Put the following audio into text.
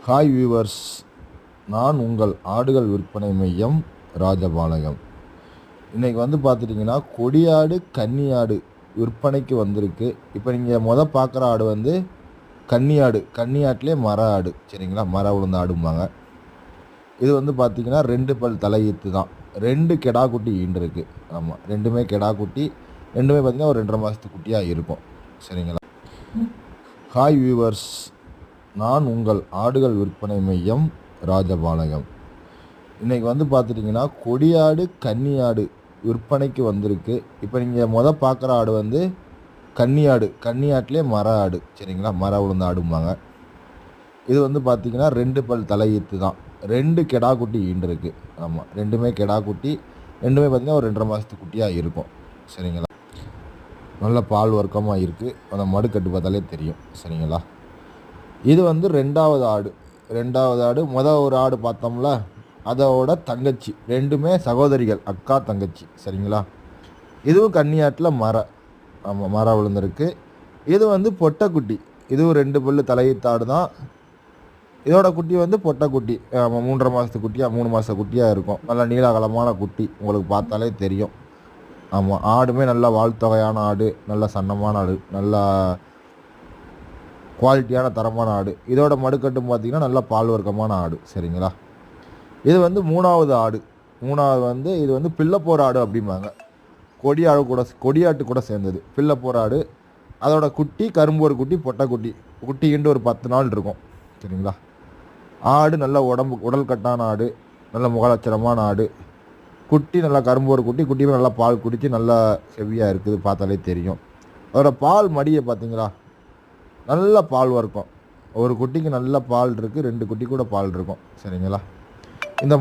Hi viewers, நான் உங்கள் ஆடுகள் விற்பனை மையம் ராஜபாளையம். இன்றைக்கி பார்த்துட்டிங்கன்னா கொடியாடு கன்னியாடு விற்பனைக்கு வந்திருக்கு. இப்போ நீங்கள் பார்க்குற ஆடு கன்னியாடு, கன்னியாட்டிலே மர ஆடு, சரிங்களா? மர உளுந்த ஆடும்பாங்க. இது பார்த்திங்கன்னா 2 பல் தலையீத்து தான். 2 கெடா குட்டி ஈண்டிருக்கு. ஆமாம், ரெண்டுமே கெடா குட்டி. ரெண்டுமே பார்த்திங்கன்னா ஒரு 2.5 மாதத்து குட்டியாக இருக்கும், சரிங்களா? ஹாய் வியூவர்ஸ், நான் உங்கள் ஆடுகள் விற்பனை மையம் ராஜபாளையம். இன்றைக்கி பார்த்துட்டிங்கன்னா கொடியாடு கன்னியாடு விற்பனைக்கு வந்திருக்கு. இப்போ நீங்கள் பார்க்குற ஆடு கன்னியாடு, கன்னியாட்டிலே மர ஆடு, சரிங்களா? மர உளுந்த ஆடும்பாங்க. இது பார்த்திங்கன்னா 2 பல் தலையீத்து தான். 2 கெடா குட்டி ஈண்டிருக்கு. ஆமாம், ரெண்டுமே கெடா குட்டி. ரெண்டுமே பார்த்திங்கன்னா ஒரு 2.5 மாதத்து குட்டியாக இருக்கும், சரிங்களா? நல்ல பால் வர்க்கமாக இருக்குது. அந்த மடு கட்டு பார்த்தாலே தெரியும், சரிங்களா? இது 2வது ஆடு. 2வது ஆடு. ஒரு ஆடு பார்த்தோம்ல, அதோட தங்கச்சி. ரெண்டுமே சகோதரிகள், அக்கா தங்கச்சி, சரிங்களா? இதுவும் கன்னியாட்டில் ஆமாம், மர விழுந்திருக்கு. இது பொட்டைக்குட்டி. இதுவும் 2 பல்லு தலையீத்தாடு தான். இதோட குட்டி பொட்டைக்குட்டி. ஆமாம், 3.5 மாதத்து குட்டியாக 3 மாத குட்டியாக இருக்கும். நல்லா நீலாகலமான குட்டி, உங்களுக்கு பார்த்தாலே தெரியும். ஆமாம், ஆடுமே நல்லா வாழ்த்தொகையான ஆடு, நல்ல சன்னமான ஆடு, நல்லா குவாலிட்டியான தரமான ஆடு. இதோட மடுக்கட்டும் பார்த்திங்கன்னா நல்லா பால் வர்க்கமான ஆடு, சரிங்களா? இது 3வது ஆடு. 3வது இது பிள்ளைப்போர் ஆடு அப்படிம்பாங்க. கொடியாட்டு கூட சேர்ந்தது பிள்ளைப்போர் ஆடு. அதோட குட்டி கரும்போர் குட்டி, பொட்டைக்குட்டி. குட்டிக்கிண்டு ஒரு 10 நாள் இருக்கும், சரிங்களா? ஆடு நல்ல உடல் கட்டான ஆடு, நல்ல முகலட்சணமான ஆடு. குட்டி நல்லா கரும்போர் குட்டி. குட்டியுமே நல்லா பால் குடித்து நல்லா செவ்வியாக இருக்குது, பார்த்தாலே தெரியும். அதோட பால் மடியை பார்த்தீங்களா? நல்ல பால் வர்க்கம். ஒரு குட்டிக்கு நல்ல பால் இருக்குது. 2 குட்டி கூட பால் இருக்கும், சரிங்களா? இந்த